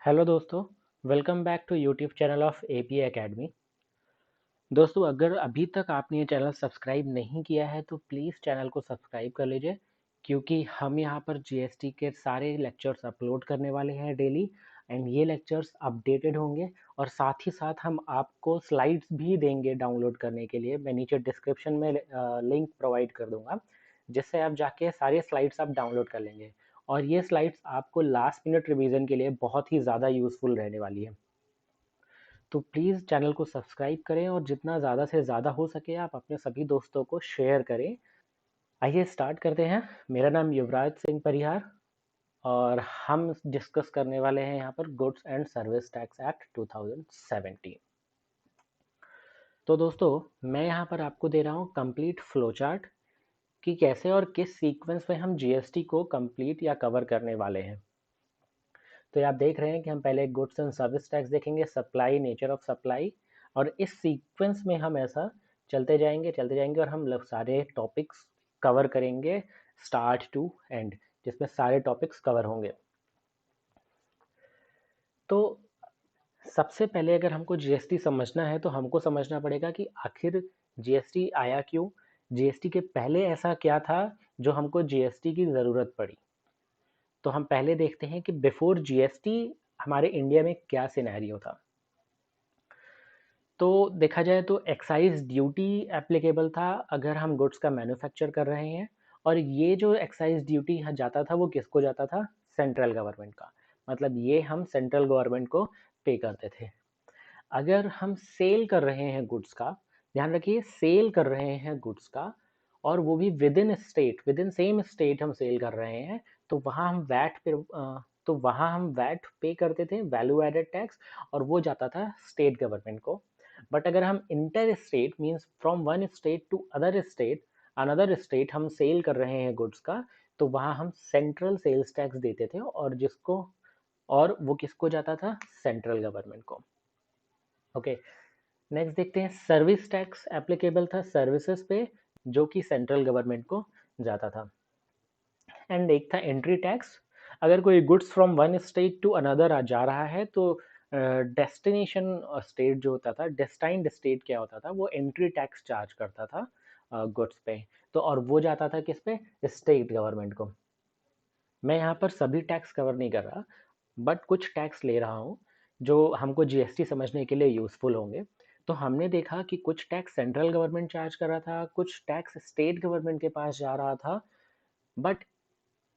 Hello दोस्तों, welcome back to YouTube channel of AP academy. दोस्तों, अगर अभी तक आपने ये चैनल सब्सक्राइब नहीं किया है तो प्लीज़ चैनल को सब्सक्राइब कर लीजिए, क्योंकि हम यहाँ पर जीएसटी के सारे लेक्चर्स अपलोड करने वाले हैं डेली। एंड ये लेक्चर्स अपडेटेड होंगे और साथ ही साथ हम आपको स्लाइड्स भी देंगे डाउनलोड करने के लिए। मैं नीचे डिस्क्रिप्शन में लिंक प्रोवाइड कर दूंगा, जिससे आप जाके सारे स्लाइड्स आप डाउनलोड कर लेंगे। और ये स्लाइड्स आपको लास्ट मिनट रिवीजन के लिए बहुत ही ज़्यादा यूज़फुल रहने वाली है। तो प्लीज़ चैनल को सब्सक्राइब करें और जितना ज़्यादा से ज़्यादा हो सके आप अपने सभी दोस्तों को शेयर करें। आइए स्टार्ट करते हैं। मेरा नाम युवराज सिंह परिहार और हम डिस्कस करने वाले हैं यहाँ पर goods and service tax act 2017। तो दोस्तों, मैं यहाँ पर आपको दे रहा हूँ कंप्लीट फ्लो चार्ट कि कैसे और किस सीक्वेंस में हम जीएसटी को कंप्लीट या कवर करने वाले हैं। तो आप देख रहे हैं कि हम पहले गुड्स एंड सर्विस टैक्स देखेंगे, सप्लाई, नेचर ऑफ सप्लाई, और इस सीक्वेंस में हम ऐसा चलते जाएंगे और हम सारे टॉपिक्स कवर करेंगे स्टार्ट टू एंड, जिसमें सारे टॉपिक्स कवर होंगे। तो सबसे पहले अगर हमको जीएसटी समझना है तो हमको समझना पड़ेगा कि आखिर जीएसटी आया क्यों, जीएसटी के पहले ऐसा क्या था जो हमको जीएसटी की ज़रूरत पड़ी। तो हम पहले देखते हैं कि बिफोर जीएसटी हमारे इंडिया में क्या सिनेरियो था। तो देखा जाए तो एक्साइज ड्यूटी एप्लीकेबल था अगर हम गुड्स का मैन्युफैक्चर कर रहे हैं, और ये जो एक्साइज ड्यूटी जाता था वो किसको जाता था? सेंट्रल गवर्नमेंट का। मतलब ये हम सेंट्रल गवर्नमेंट को पे करते थे। अगर हम सेल कर रहे हैं गुड्स का, ध्यान रखिए सेल कर रहे हैं गुड्स का, और वो भी विद इन सेम स्टेट हम सेल कर रहे हैं, तो वहाँ हम वैट पे करते थे, वैल्यू एडेड टैक्स, और वो जाता था स्टेट गवर्नमेंट को। बट अगर हम inter state means from one state to another state हम सेल कर रहे हैं गुड्स का, तो वहाँ हम सेंट्रल सेल्स टैक्स देते थे, और वो किसको जाता था? सेंट्रल गवर्नमेंट को। ओके, नेक्स्ट देखते हैं सर्विस टैक्स एप्लीकेबल था सर्विसेज पे, जो कि सेंट्रल गवर्नमेंट को जाता था। एंड एक था एंट्री टैक्स। अगर कोई goods from one state to another जा रहा है तो डेस्टिनेशन स्टेट जो होता था, डेस्टाइन्ड स्टेट क्या होता था, वो एंट्री टैक्स चार्ज करता था गुड्स पे। तो और वो जाता था किस पे? स्टेट गवर्नमेंट को। मैं यहाँ पर सभी टैक्स कवर नहीं कर रहा, बट कुछ टैक्स ले रहा हूँ जो हमको जीएसटी समझने के लिए यूज़फुल होंगे। तो हमने देखा कि कुछ टैक्स सेंट्रल गवर्नमेंट चार्ज कर रहा था, कुछ टैक्स स्टेट गवर्नमेंट के पास जा रहा था। बट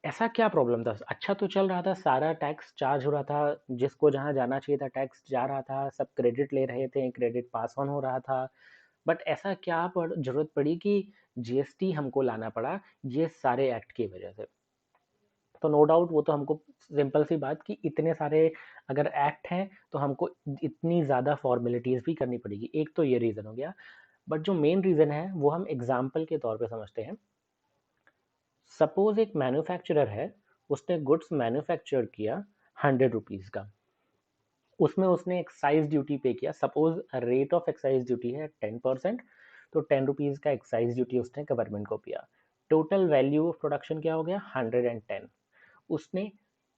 ऐसा क्या प्रॉब्लम था? अच्छा तो चल रहा था, सारा टैक्स चार्ज हो रहा था, जिसको जहाँ जाना चाहिए था टैक्स जा रहा था, सब क्रेडिट ले रहे थे, क्रेडिट पास ऑन हो रहा था। बट ऐसा क्या जरूरत पड़ी कि जीएसटी हमको लाना पड़ा ये सारे एक्ट की वजह से? तो नो डाउट वो तो हमको सिंपल सी बात कि इतने सारे अगर एक्ट हैं तो हमको इतनी ज़्यादा फॉर्मेलिटीज़ भी करनी पड़ेगी। एक तो ये रीज़न हो गया, बट जो मेन रीज़न है वो हम एग्जाम्पल के तौर पे समझते हैं। सपोज एक मैन्युफैक्चरर है, उसने गुड्स मैन्युफैक्चर किया 100 रुपीज़ का, उसमें उसने एक्साइज ड्यूटी पे किया। Suppose rate of excise duty है 10%, तो 10 रुपीज़ का एक्साइज ड्यूटी उसने गवर्नमेंट को किया। टोटल वैल्यू ऑफ प्रोडक्शन क्या हो गया? 110। उसने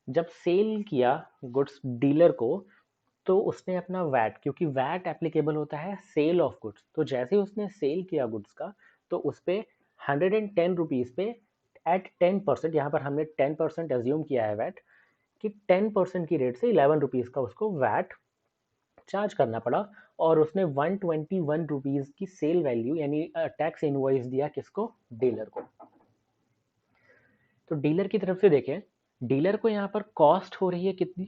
जब सेल किया गुड्स डीलर को, तो उसने अपना वैट, क्योंकि वैट एप्लीकेबल होता है सेल ऑफ गुड्स, तो जैसे ही उसने सेल किया गुड्स का, तो उस पर 110 रुपीज़ पे एट 10%, यहाँ पर हमने 10% एज्यूम किया है वैट, कि 10% की रेट से 11 रुपीज़ का उसको वैट चार्ज करना पड़ा। और उसने 121 रुपीज़ की सेल वैल्यू यानी टैक्स इनवॉइस दिया किसको? डीलर को। तो डीलर की तरफ से देखें, डीलर को यहाँ पर कॉस्ट हो रही है कितनी?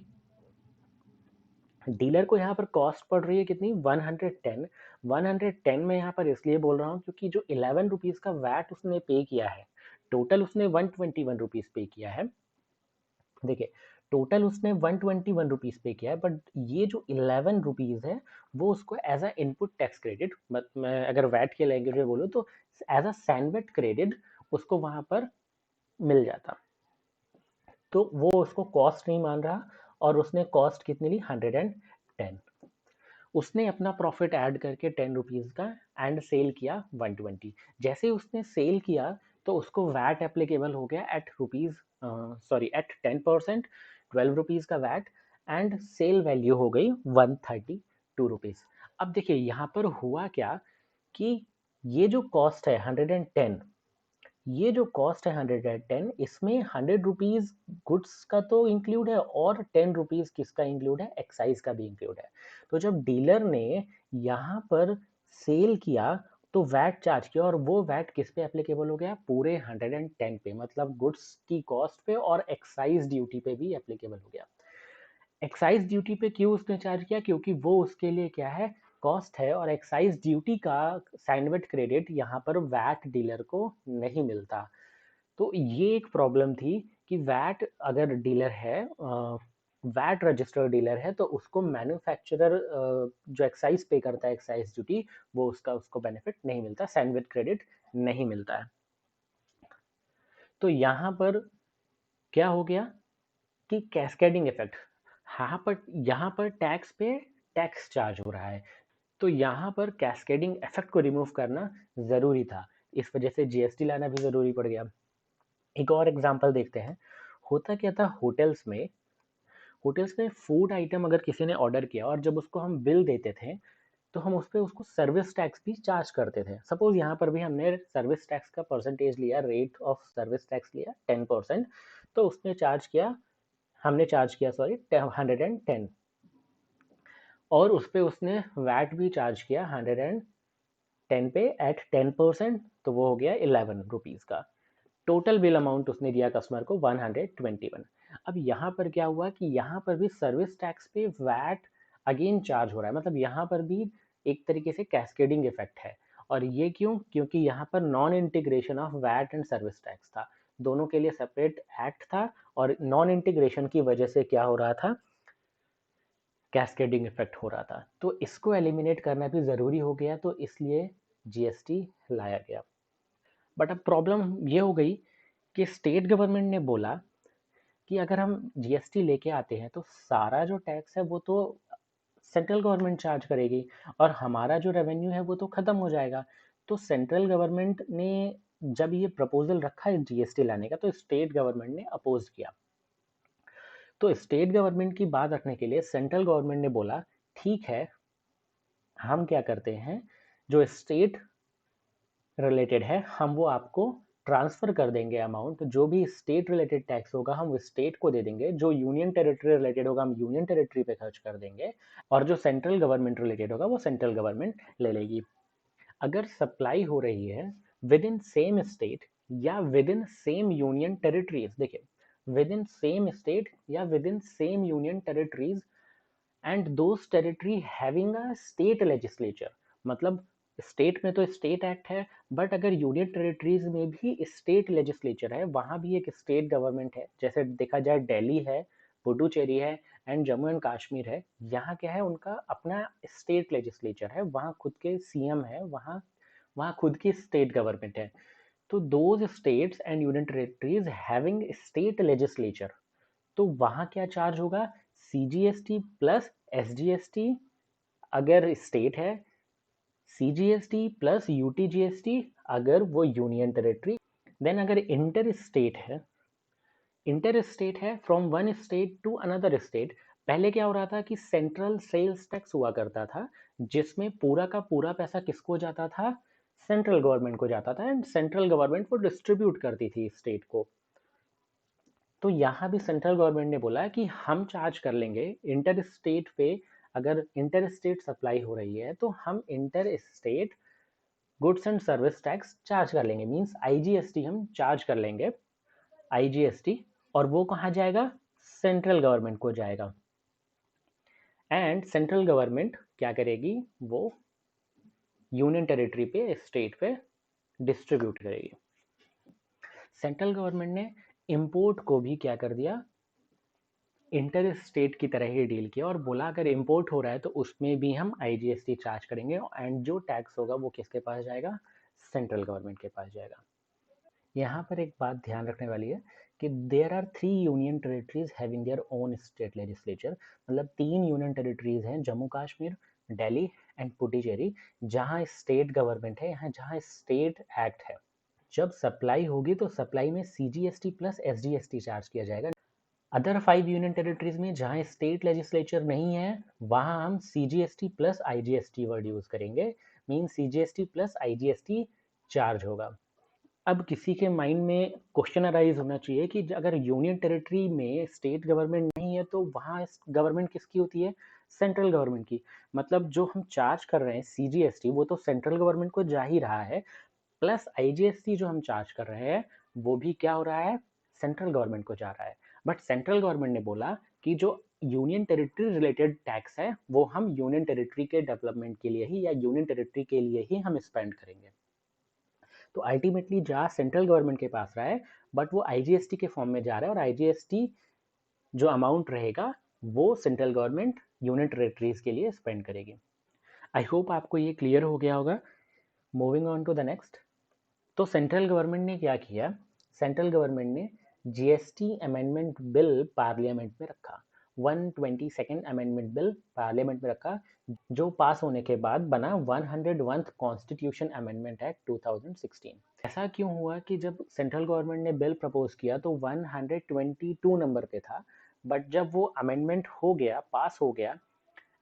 डीलर को यहाँ पर कॉस्ट पड़ रही है कितनी? 110। 110 में यहाँ पर इसलिए बोल रहा हूँ क्योंकि जो 11 रुपीज़ का वैट उसने पे किया है, टोटल उसने 121 रुपीज़ पे किया है। देखिए, टोटल उसने 121 रुपीज़ पे किया है, बट ये जो 11 रुपीज़ है वो उसको as a input tax credit, मैं अगर वैट के लैंग्वेज में बोलूँ तो एज अ सैनवेट क्रेडिट उसको वहाँ पर मिल जाता। तो वो उसको कॉस्ट नहीं मान रहा, और उसने कॉस्ट कितनी ली? 110। उसने अपना प्रॉफिट ऐड करके 10 रुपीज़ का एंड सेल किया 120। जैसे ही उसने सेल किया तो उसको वैट एप्लीकेबल हो गया एट 10%, 12 रुपीज़ का वैट। एंड सेल वैल्यू हो गई 132 रुपीज़। अब देखिए यहाँ पर हुआ क्या कि ये जो कॉस्ट है 110, ये जो कॉस्ट है 110, इसमें 100 रुपीज़ गुड्स का तो इंक्लूड है और 10 रुपीज़ किसका इंक्लूड है, एक्साइज का भी इंक्लूड है। तो जब डीलर ने यहाँ पर सेल किया तो वैट चार्ज किया, और वो वैट किस पे एप्लीकेबल हो गया, पूरे 110 पे, मतलब गुड्स की कॉस्ट पे और एक्साइज ड्यूटी पे भी एप्लीकेबल हो गया। एक्साइज ड्यूटी पे क्यों उसने चार्ज किया, क्योंकि वो उसके लिए क्या है, कॉस्ट है, और एक्साइज ड्यूटी का सैंडविच क्रेडिट यहाँ पर वैट डीलर को नहीं मिलता। तो ये एक प्रॉब्लम थी कि वैट अगर डीलर है, वैट रजिस्टर्ड डीलर है, तो उसको मैन्युफैक्चरर जो एक्साइज पे करता है एक्साइज ड्यूटी, वो उसको बेनिफिट नहीं मिलता, सैंडविच क्रेडिट नहीं मिलता है। तो यहाँ पर क्या हो गया कि कैस्केडिंग इफेक्ट, यहाँ पर टैक्स पे टैक्स चार्ज हो रहा है, तो यहाँ पर कैस्केडिंग इफेक्ट को रिमूव करना ज़रूरी था, इस वजह से जीएसटी लाना भी ज़रूरी पड़ गया। एक और एग्जांपल देखते हैं। होता क्या था, होटल्स में फूड आइटम अगर किसी ने ऑर्डर किया और जब उसको हम बिल देते थे, तो हम उस पर उसको सर्विस टैक्स भी चार्ज करते थे। सपोज यहाँ पर भी हमने सर्विस टैक्स का परसेंटेज लिया, रेट ऑफ सर्विस टैक्स लिया 10%, तो उसने चार्ज किया, हमने चार्ज किया सॉरी 110, और उस पर उसने वैट भी चार्ज किया 110 पे एट 10%, तो वो हो गया 11 रुपीज़ का। टोटल बिल अमाउंट उसने दिया कस्टमर को 121। अब यहाँ पर क्या हुआ कि यहाँ पर भी सर्विस टैक्स पे वैट अगेन चार्ज हो रहा है, मतलब यहाँ पर भी एक तरीके से कैस्केडिंग इफेक्ट है। और ये क्यों, क्योंकि यहाँ पर non integration of VAT and service tax था, दोनों के लिए सेपरेट एक्ट था, और नॉन इंटीग्रेशन की वजह से क्या हो रहा था, कैस्केडिंग इफेक्ट हो रहा था। तो इसको एलिमिनेट करना भी ज़रूरी हो गया, तो इसलिए जीएसटी लाया गया। बट अब प्रॉब्लम ये हो गई कि स्टेट गवर्नमेंट ने बोला कि अगर हम जीएसटी लेके आते हैं तो सारा जो टैक्स है वो तो सेंट्रल गवर्नमेंट चार्ज करेगी, और हमारा जो रेवेन्यू है वो तो ख़त्म हो जाएगा। तो सेंट्रल गवर्नमेंट ने जब ये प्रपोजल रखा है जीएसटी लाने का, तो स्टेट गवर्नमेंट ने अपोज किया। तो स्टेट गवर्नमेंट की बात रखने के लिए सेंट्रल गवर्नमेंट ने बोला ठीक है, हम क्या करते हैं, जो स्टेट रिलेटेड है हम वो आपको ट्रांसफ़र कर देंगे, अमाउंट जो भी स्टेट रिलेटेड टैक्स होगा हम स्टेट को दे देंगे, जो यूनियन टेरिटरी रिलेटेड होगा हम यूनियन टेरिटरी पे खर्च कर देंगे, और जो सेंट्रल गवर्नमेंट रिलेटेड होगा वो सेंट्रल गवर्नमेंट ले लेगी। अगर सप्लाई हो रही है विद इन सेम स्टेट या with in same union territories, देखिए विद इन सेम स्टेट या with in same union territories and those territory having a state legislature, मतलब स्टेट में तो स्टेट एक्ट है, बट अगर यूनियन टेरिटरीज में भी स्टेट लेजिस्लेचर है, वहाँ भी एक स्टेट गवर्नमेंट है, जैसे देखा जाए दिल्ली है, पुडुचेरी है एंड जम्मू एंड कश्मीर है, यहाँ क्या है उनका अपना स्टेट लेजिस्लेचर है, वहाँ खुद के सीएम है, वहाँ वहाँ खुद की स्टेट गवर्नमेंट है। तो those states and union territories having state legislature, तो वहाँ क्या चार्ज होगा, सीजीएसटी प्लस एसजीएसटी अगर स्टेट है, सीजीएसटी प्लस यूटीजीएसटी अगर वो यूनियन टेरिटरी, देन अगर इंटर स्टेट है from one state to another state. पहले क्या हो रहा था कि सेंट्रल सेल्स टैक्स हुआ करता था, जिसमें पूरा का पूरा पैसा किसको जाता था, सेंट्रल गवर्नमेंट को जाता था, एंड सेंट्रल गवर्नमेंट वो डिस्ट्रीब्यूट करती थी स्टेट को। तो यहाँ भी सेंट्रल गवर्नमेंट ने बोला कि हम चार्ज कर लेंगे इंटर स्टेट पे, अगर इंटर स्टेट सप्लाई हो रही है तो हम inter state goods and service tax charge कर लेंगे, मींस आईजीएसटी हम चार्ज कर लेंगे, आईजीएसटी, और वो कहाँ जाएगा, सेंट्रल गवर्नमेंट को जाएगा। एंड सेंट्रल गवर्नमेंट क्या करेगी, वो यूनियन टेरिटरी पे, स्टेट पे डिस्ट्रीब्यूट करेगी। सेंट्रल गवर्नमेंट ने इंपोर्ट को भी क्या कर दिया, इंटर स्टेट की तरह ही डील किया, और बोला अगर इंपोर्ट हो रहा है तो उसमें भी हम आईजीएसटी चार्ज करेंगे, एंड जो टैक्स होगा वो किसके पास जाएगा, सेंट्रल गवर्नमेंट के पास जाएगा। यहाँ पर एक बात ध्यान रखने वाली है कि there are 3 union territories having their own state legislature, मतलब 3 यूनियन टेरिटरीज हैं, जम्मू कश्मीर, दिल्ली एंड पुडुचेरी, जहाँ स्टेट गवर्नमेंट है, यहाँ जहाँ स्टेट एक्ट है। जब सप्लाई होगी तो सप्लाई में सीजीएसटी प्लस एसजीएसटी चार्ज किया जाएगा, अदर 5 यूनियन टेरिटरीज में जहाँ स्टेट लेजिस्लेचर नहीं है वहाँ हम CGST plus IGST word use करेंगे, mean CGST plus IGST charge होगा। अब किसी के माइंड में क्वेश्चन अराइज होना चाहिए कि अगर यूनियन टेरिटरी में स्टेट गवर्नमेंट नहीं है तो वहाँ गवर्नमेंट किसकी होती है? सेंट्रल गवर्नमेंट की। मतलब जो हम चार्ज कर रहे हैं CGST वो तो सेंट्रल गवर्नमेंट को जा ही रहा है, प्लस IGST जो हम चार्ज कर रहे हैं वो भी क्या हो रहा है? सेंट्रल गवर्नमेंट को जा रहा है। बट सेंट्रल गवर्नमेंट ने बोला कि जो यूनियन टेरिटरी रिलेटेड टैक्स है वो हम यूनियन टेरिटरी के डेवलपमेंट के लिए ही या यूनियन टेरिटरी के लिए ही हम स्पेंड करेंगे। तो अल्टीमेटली जा सेंट्रल गवर्नमेंट के पास रहा है, बट वो IGST के फॉर्म में जा रहा है और IGST जो अमाउंट रहेगा वो सेंट्रल गवर्नमेंट यूनियन टेरिटरीज के लिए स्पेंड करेगी। आई होप आपको ये क्लियर हो गया होगा। Moving on to the next. तो सेंट्रल गवर्नमेंट ने क्या किया? सेंट्रल गवर्नमेंट ने GST अमेंडमेंट बिल पार्लियामेंट में रखा। 122nd अमेंडमेंट बिल पार्लियामेंट में रखा, जो पास होने के बाद बना 101th कॉन्स्टिट्यूशन अमेंडमेंट एक्ट 2016। ऐसा क्यों हुआ कि जब सेंट्रल गवर्नमेंट ने बिल प्रपोज किया तो 122 नंबर पे था, बट जब वो अमेंडमेंट हो गया, पास हो गया,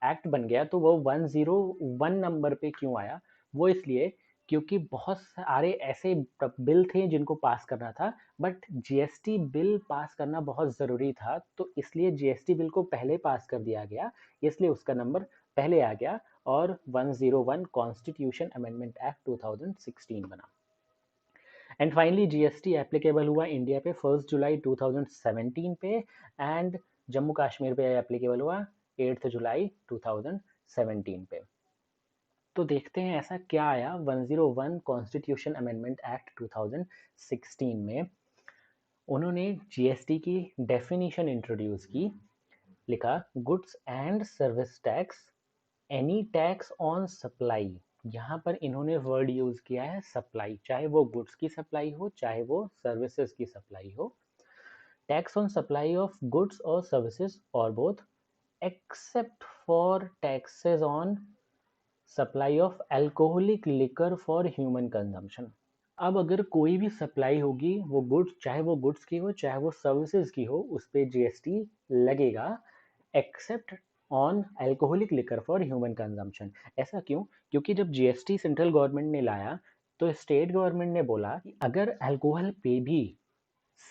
एक्ट बन गया, तो वो 101 नंबर पे क्यों आया? वो इसलिए क्योंकि बहुत सारे ऐसे बिल थे जिनको पास करना था, बट GST बिल पास करना बहुत ज़रूरी था, तो इसलिए GST बिल को पहले पास कर दिया गया, इसलिए उसका नंबर पहले आ गया और 101 कॉन्स्टिट्यूशन अमेंडमेंट एक्ट 2016 बना। एंड फाइनली GST एप्लीकेबल हुआ इंडिया पे 1 जुलाई 2017 पे, एंड जम्मू कश्मीर पे एप्लीकेबल हुआ 8 जुलाई 2017 पे। तो देखते हैं ऐसा क्या आया 101 कॉन्स्टिट्यूशन अमेंडमेंट एक्ट 2016 में। उन्होंने GST की डेफिनेशन इंट्रोड्यूस की, लिखा goods and service tax, any tax on supply. यहाँ पर इन्होंने वर्ड यूज किया है सप्लाई, चाहे वो गुड्स की सप्लाई हो चाहे वो सर्विसेज की सप्लाई हो। Tax on supply of goods और सर्विसेज और both, except for taxes on supply of alcoholic liquor for human consumption. अब अगर कोई भी सप्लाई होगी, वो गुड्स, चाहे वो गुड्स की हो चाहे वो सर्विसेज की हो, उस पर GST लगेगा, except on alcoholic liquor for human consumption. ऐसा क्यों? क्योंकि जब GST सेंट्रल गवर्नमेंट ने लाया तो स्टेट गवर्नमेंट ने बोला कि अगर अल्कोहल पे भी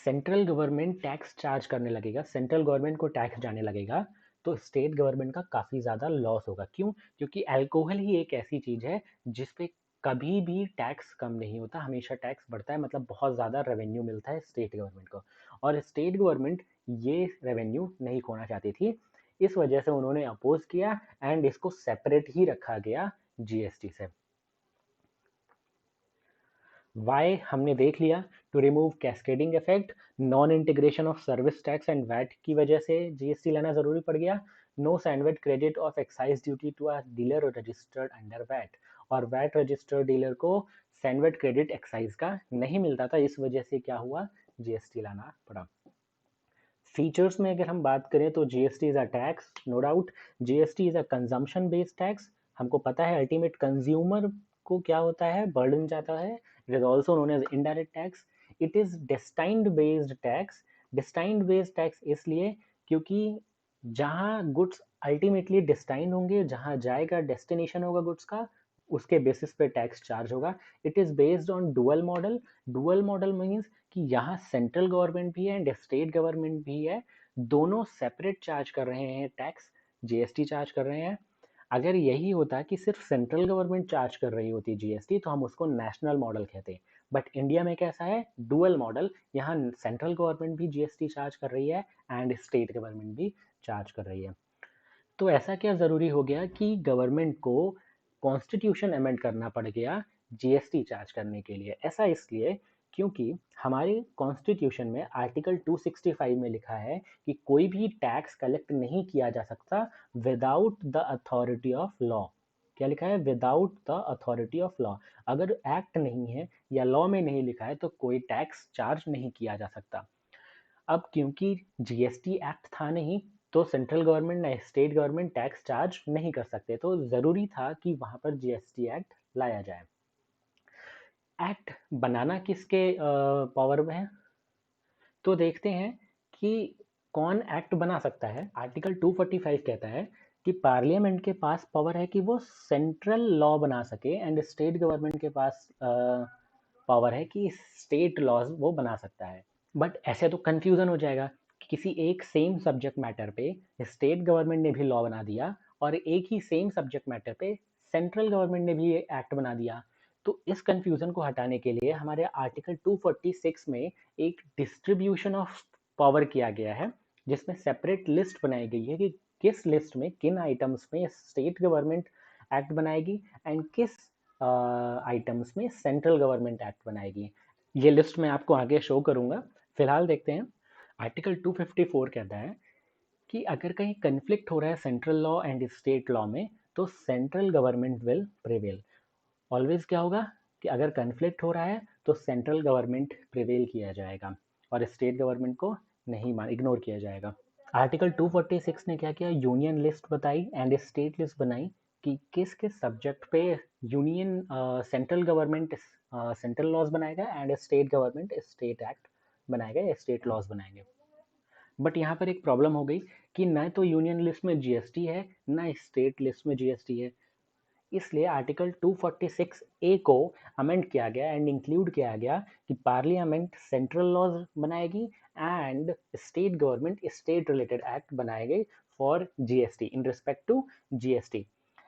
सेंट्रल गवर्नमेंट टैक्स चार्ज करने लगेगा, सेंट्रल गवर्नमेंट को टैक्स जाने लगेगा, तो स्टेट गवर्नमेंट का काफ़ी ज़्यादा लॉस होगा। क्यों? क्योंकि अल्कोहल ही एक ऐसी चीज़ है जिस पे कभी भी टैक्स कम नहीं होता, हमेशा टैक्स बढ़ता है, मतलब बहुत ज़्यादा रेवेन्यू मिलता है स्टेट गवर्नमेंट को, और स्टेट गवर्नमेंट ये रेवेन्यू नहीं खोना चाहती थी। इस वजह से उन्होंने अपोज किया एंड इसको सेपरेट ही रखा गया GST से। वाई हमने देख लिया, to remove cascading effect, non integration of service tax and VAT की वजह से GST लाना जरूरी पड़ गया, no sandwich credit of excise duty to a dealer registered under VAT, और वैट रजिस्टर्ड डीलर को सैंडविच क्रेडिट एक्साइज का नहीं मिलता था, इस वजह से क्या हुआ, GST लाना पड़ा। फीचर्स में अगर हम बात करें तो GST is a tax, no doubt, GST is a consumption based tax. हमको पता है अल्टीमेट कंज्यूमर को क्या होता है, बर्डन जाता है। It is also known as indirect tax. It is destined based tax. Destined based tax इसलिए क्योंकि जहाँ गुड्स अल्टीमेटली डेस्टाइन्ड होंगे, जहाँ जाएगा डेस्टिनेशन होगा गुड्स का, उसके बेसिस पे टैक्स चार्ज होगा। It is based on dual model. Dual model means कि यहाँ सेंट्रल गवर्नमेंट भी है एंड स्टेट गवर्नमेंट भी है, दोनों सेपरेट चार्ज कर रहे हैं टैक्स, GST चार्ज कर रहे हैं। अगर यही होता कि सिर्फ सेंट्रल गवर्नमेंट चार्ज कर रही होती GST तो हम उसको नेशनल मॉडल कहते, बट इंडिया में कैसा है, डुअल मॉडल, यहाँ सेंट्रल गवर्नमेंट भी GST चार्ज कर रही है एंड स्टेट गवर्नमेंट भी चार्ज कर रही है। तो ऐसा क्या ज़रूरी हो गया कि गवर्नमेंट को कॉन्स्टिट्यूशन अमेंड करना पड़ गया GST चार्ज करने के लिए? ऐसा इसलिए क्योंकि हमारे कॉन्स्टिट्यूशन में आर्टिकल 265 में लिखा है कि कोई भी टैक्स कलेक्ट नहीं किया जा सकता without the authority of law. क्या लिखा है? Without the authority of law. अगर एक्ट नहीं है या लॉ में नहीं लिखा है तो कोई टैक्स चार्ज नहीं किया जा सकता। अब क्योंकि GST एक्ट था नहीं तो सेंट्रल गवर्नमेंट या स्टेट गवर्नमेंट टैक्स चार्ज नहीं कर सकते, तो ज़रूरी था कि वहाँ पर GST एक्ट लाया जाए। एक्ट बनाना किसके पावर में है? तो देखते हैं कि कौन एक्ट बना सकता है? आर्टिकल 245 कहता है कि पार्लियामेंट के पास पावर है कि वो सेंट्रल लॉ बना सके एंड स्टेट गवर्नमेंट के पास पावर है कि स्टेट लॉज वो बना सकता है। बट ऐसे तो कंफ्यूजन हो जाएगा कि किसी एक सेम सब्जेक्ट मैटर पे स्टेट गवर्नमेंट ने भी लॉ बना दिया और एक ही सेम सब्जेक्ट मैटर पे सेंट्रल गवर्नमेंट ने भी एक्ट बना दिया। तो इस कंफ्यूजन को हटाने के लिए हमारे आर्टिकल 246 में एक डिस्ट्रीब्यूशन ऑफ पावर किया गया है, जिसमें सेपरेट लिस्ट बनाई गई है कि किस लिस्ट में किन आइटम्स में स्टेट गवर्नमेंट एक्ट बनाएगी एंड किस आइटम्स में सेंट्रल गवर्नमेंट एक्ट बनाएगी। ये लिस्ट मैं आपको आगे शो करूंगा। फिलहाल देखते हैं। आर्टिकल 254 कहता है कि अगर कहीं कन्फ्लिक्ट हो रहा है central law and state law में, तो central government will prevail. Always क्या होगा कि अगर कन्फ्लिक्ट हो रहा है तो सेंट्रल गवर्नमेंट प्रिवेल किया जाएगा और स्टेट गवर्नमेंट को नहीं इग्नोर किया जाएगा। आर्टिकल 246 ने क्या किया, यूनियन लिस्ट बताई एंड स्टेट लिस्ट बनाई कि किस किस सब्जेक्ट पे union central government central laws बनाएगा and state government state act बनाएगा या स्टेट लॉज बनाएंगे। बट यहाँ पर एक प्रॉब्लम हो गई कि न तो यूनियन लिस्ट में जीएसटी है न स्टेट लिस्ट में जीएसटी है। इसलिए आर्टिकल 246 ए को अमेंड किया गया एंड इंक्लूड किया गया कि पार्लियामेंट सेंट्रल लॉज बनाएगी and state government state related act बनाएगी for GST in respect to GST.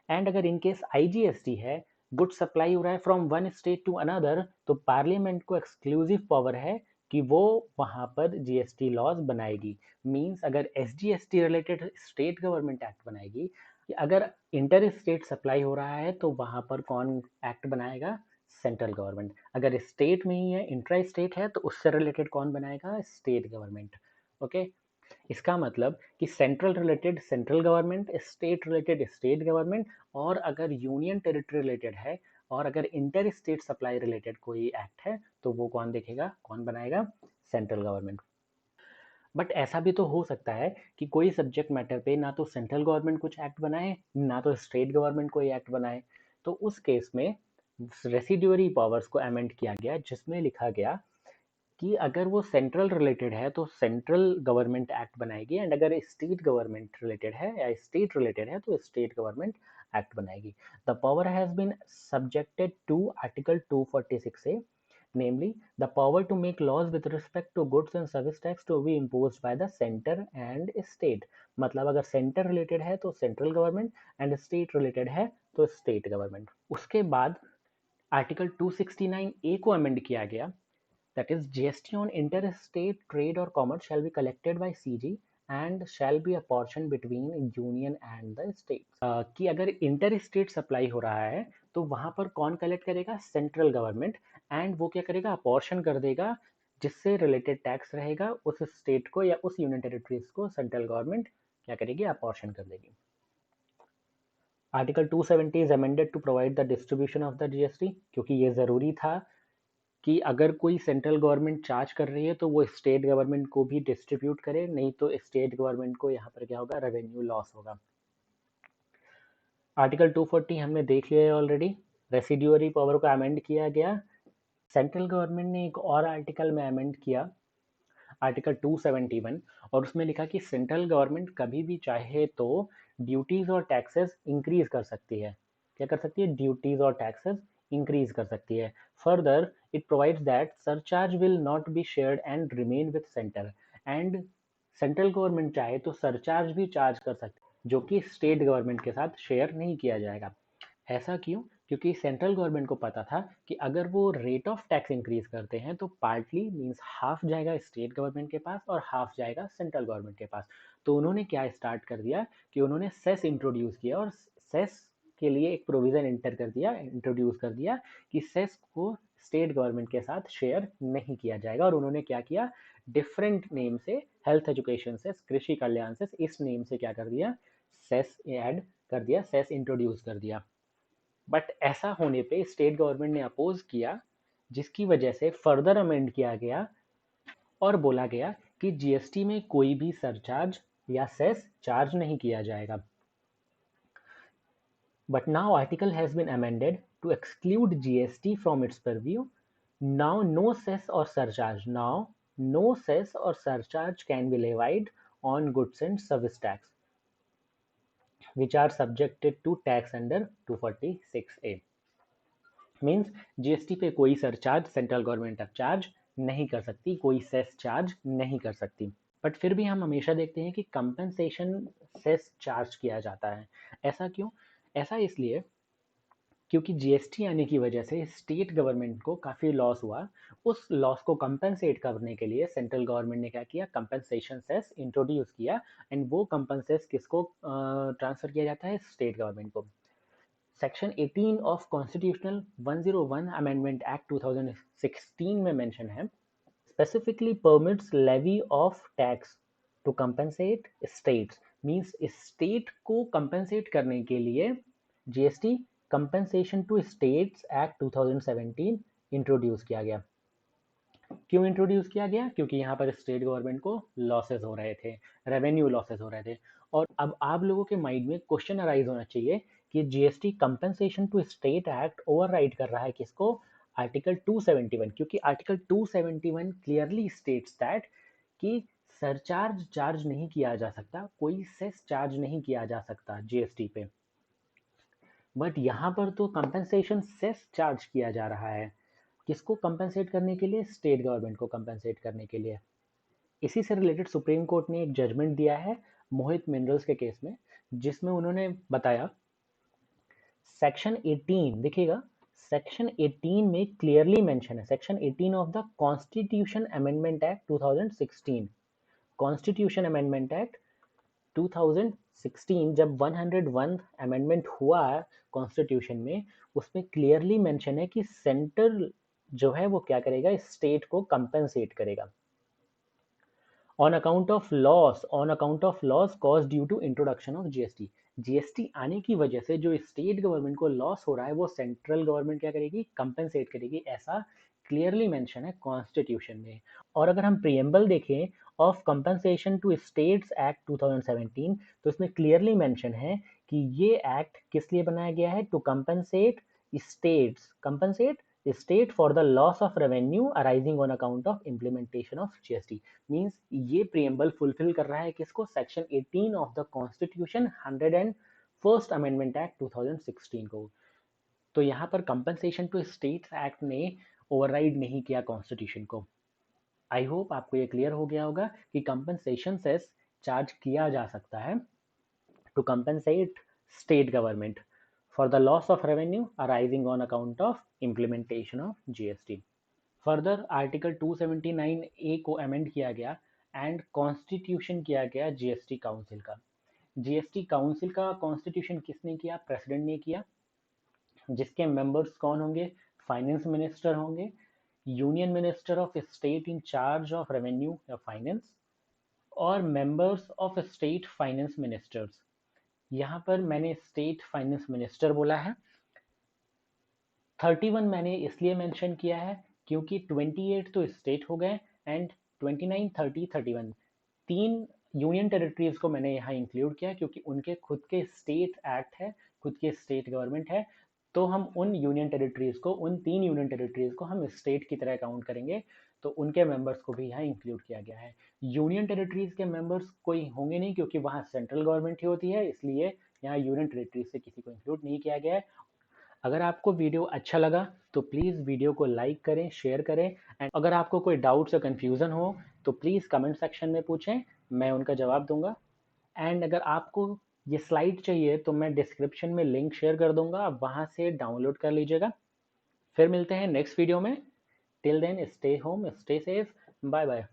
And अगर इन केस आईजीएसटी है, गुड सप्लाई हो रहा है from one state to another, तो पार्लियामेंट को एक्सक्लूसिव पावर है कि वो वहां पर जीएसटी लॉज बनाएगी। मींस अगर SGST related state government act बनाएगी, अगर इंटर स्टेट सप्लाई हो रहा है तो वहां पर कौन एक्ट बनाएगा? Central government. अगर स्टेट में ही है, इंट्रा स्टेट है, तो उससे रिलेटेड कौन बनाएगा? State government. ओके, इसका मतलब कि central related central government, state related state government, और अगर यूनियन टेरिटरी रिलेटेड है और अगर इंटर स्टेट सप्लाई रिलेटेड कोई एक्ट है तो वो कौन देखेगा, कौन बनाएगा? Central government. बट ऐसा भी तो हो सकता है कि कोई सब्जेक्ट मैटर पे ना तो सेंट्रल गवर्नमेंट कुछ एक्ट बनाए ना तो स्टेट गवर्नमेंट कोई एक्ट बनाए। तो उस केस में रेसिड्यूअरी पावर्स को अमेंड किया गया, जिसमें लिखा गया कि अगर वो सेंट्रल रिलेटेड है तो सेंट्रल गवर्नमेंट एक्ट बनाएगी एंड अगर स्टेट गवर्नमेंट रिलेटेड है या स्टेट रिलेटेड है तो स्टेट गवर्नमेंट एक्ट बनाएगी। The power has been subjected to article 246 A, namely the power to make laws with respect to goods and service tax to be imposed by the center and state। मतलब अगर centre related है तो central government and state related है तो state government. उसके बाद article 269 ए को amend किया गया, that is GST on interstate trade or commerce shall be collected by CG and shall be apportioned between union and the states। कि अगर inter state supply हो रहा है तो वहां पर कौन कलेक्ट करेगा? Central government. एंड वो क्या करेगा? अपॉर्शन कर देगा, जिससे रिलेटेड टैक्स रहेगा उस स्टेट को या उस यूनियन टेरिटरीज को सेंट्रल गवर्नमेंट क्या करेगी? अपॉर्शन कर देगी। Article 270 is amended to provide the distribution of the GST, क्योंकि ये जरूरी था कि अगर कोई सेंट्रल गवर्नमेंट चार्ज कर रही है तो वो स्टेट गवर्नमेंट को भी डिस्ट्रीब्यूट करे, नहीं तो स्टेट गवर्नमेंट को यहाँ पर क्या होगा? रेवेन्यू लॉस होगा। आर्टिकल 240 हमने देख लिया है ऑलरेडी। रेसिड्यूअरी पावर को अमेंड किया गया। सेंट्रल गवर्नमेंट ने एक और आर्टिकल में अमेंड किया, आर्टिकल 271, और उसमें लिखा कि सेंट्रल गवर्नमेंट कभी भी चाहे तो ड्यूटीज और टैक्सेस इंक्रीज कर सकती है। क्या कर सकती है? ड्यूटीज और टैक्सेस इंक्रीज कर सकती है। Further it provides that surcharge will not be shared and remain with centre. And central government चाहे तो सरचार्ज भी चार्ज कर सकती है, जो कि स्टेट गवर्नमेंट के साथ शेयर नहीं किया जाएगा। ऐसा क्यों? क्योंकि सेंट्रल गवर्नमेंट को पता था कि अगर वो रेट ऑफ टैक्स इंक्रीज करते हैं तो पार्टली मींस हाफ जाएगा स्टेट गवर्नमेंट के पास और हाफ जाएगा सेंट्रल गवर्नमेंट के पास। तो उन्होंने क्या स्टार्ट कर दिया कि उन्होंने सेस इंट्रोड्यूस किया और सेस के लिए एक प्रोविजन इंट्रोड्यूस कर दिया कि सेस को स्टेट गवर्नमेंट के साथ शेयर नहीं किया जाएगा। और उन्होंने क्या किया? डिफरेंट नेम से, हेल्थ एजुकेशन सेस, कृषि कल्याण सेस, इस नेम से क्या कर दिया? सेस ऐड कर दिया, सेस इंट्रोड्यूस कर दिया। बट ऐसा होने पे स्टेट गवर्नमेंट ने अपोज किया, जिसकी वजह से फर्दर अमेंड किया गया और बोला गया कि जीएसटी में कोई भी सरचार्ज या सेस चार्ज नहीं किया जाएगा। But now article has been amended to exclude GST from its purview. Now no cess और surcharge can be levied on goods and service tax which are subjected to tax under 246A. Means GST पे कोई surcharge central government अब charge नहीं कर सकती, कोई cess charge नहीं कर सकती। बट फिर भी हम हमेशा देखते हैं कि कंपनसेशन सेस चार्ज किया जाता है। ऐसा क्यों? ऐसा इसलिए क्योंकि जीएसटी आने की वजह से स्टेट गवर्नमेंट को काफ़ी लॉस हुआ। उस लॉस को कंपनसेट करने के लिए सेंट्रल गवर्नमेंट ने क्या किया? कंपनसेशन सेस इंट्रोड्यूस किया। एंड वो कंपनसेस किसको ट्रांसफ़र किया जाता है? स्टेट गवर्नमेंट को। Section 18 of constitutional 101 amendment act 2016 में मेंशन है, specifically permits levy of tax to compensate states. Means state को कंपनसेट करने के लिए GST compensation to states act 2017 introduce किया गया। क्यों इंट्रोड्यूस किया गया? क्योंकि यहाँ पर स्टेट गवर्नमेंट को लॉसेस हो रहे थे, रेवेन्यू लॉसेस हो रहे थे। और अब आप लोगों के माइंड में क्वेश्चन अराइज होना चाहिए कि GST compensation to state act override कर रहा है किसको? आर्टिकल 271, क्योंकि आर्टिकल 271 क्लियरली स्टेट्स दैट कि सरचार्ज चार्ज नहीं किया जा सकता, कोई सेस चार्ज नहीं किया जा सकता जीएसटी पे। बट यहाँ पर तो कंपनसेशन सेस चार्ज किया जा रहा है। किसको कंपनसेट करने के लिए? स्टेट गवर्नमेंट को कंपनसेट करने के लिए। इसी से रिलेटेड सुप्रीम कोर्ट ने एक जजमेंट दिया है मोहित मिनरल्स के केस में, जिसमें उन्होंने बताया सेक्शन 18 देखिएगा, सेक्शन 18 में क्लियरली मेंशन है, section 18 of the constitution amendment act 2016, constitution amendment act 2016 जब 101 अमेंडमेंट हुआ कॉन्स्टिट्यूशन में, उसमें क्लियरली मेंशन है कि सेंट्रल जो है वो क्या करेगा? स्टेट को कंपनसेट करेगा on account of loss cause due to introduction of GST. GST आने की वजह से जो स्टेट गवर्नमेंट को लॉस हो रहा है वो सेंट्रल गवर्नमेंट क्या करेगी? कंपनसेट करेगी। ऐसा क्लियरली मेंशन है कॉन्स्टिट्यूशन में। और अगर हम प्रीएम्बल देखें of compensation to states act 2017, तो इसमें क्लियरली मेंशन है कि ये एक्ट किस लिए बनाया गया है? To compensate state for the loss of revenue arising on account of implementation of GST. Means ये प्रीएम्बल फुलफिल कर रहा है किसको? Section 18 of the constitution 101st amendment act 2016 को। तो यहाँ पर कंपनसेशन टू स्टेट्स एक्ट ने ओवरराइड नहीं किया कॉन्स्टिट्यूशन को। आई होप आपको ये क्लियर हो गया होगा कि कंपनसेशन सेस चार्ज किया जा सकता है to compensate state government for the loss of revenue arising on account of implementation of GST. Further, article 279A को अमेंड किया गया एंड कॉन्स्टिट्यूशन किया गया जीएसटी काउंसिल का। जीएसटी काउंसिल का कॉन्स्टिट्यूशन किसने किया? प्रेसिडेंट ने किया, जिसके मेंबर्स कौन होंगे? फाइनेंस मिनिस्टर होंगे, union minister of state in charge of revenue या फाइनेंस, और members of state finance ministers. यहाँ पर मैंने स्टेट फाइनेंस मिनिस्टर बोला है। 31 मैंने इसलिए मेंशन किया है क्योंकि 28 तो स्टेट हो गए एंड 29, 30, 31 तीन यूनियन टेरिटरीज को मैंने यहाँ इंक्लूड किया क्योंकि उनके खुद के स्टेट एक्ट है, खुद के स्टेट गवर्नमेंट है। तो हम उन यूनियन टेरिटरीज को, उन 3 यूनियन टेरिटरीज को हम स्टेट की तरह काउंट करेंगे, तो उनके मेंबर्स को भी यहाँ इंक्लूड किया गया है। यूनियन टेरिटरीज के मेंबर्स कोई होंगे नहीं क्योंकि वहाँ सेंट्रल गवर्नमेंट ही होती है, इसलिए यहाँ यूनियन टेरिटरीज से किसी को इंक्लूड नहीं किया गया है। अगर आपको वीडियो अच्छा लगा तो प्लीज़ वीडियो को लाइक करें, शेयर करें, एंड अगर आपको कोई डाउट्स या कन्फ्यूज़न हो तो प्लीज़ कमेंट सेक्शन में पूछें, मैं उनका जवाब दूंगा। एंड अगर आपको ये स्लाइड चाहिए तो मैं डिस्क्रिप्शन में लिंक शेयर कर दूंगा, आप वहाँ से डाउनलोड कर लीजिएगा। फिर मिलते हैं नेक्स्ट वीडियो में। Till then stay home, stay safe, bye bye.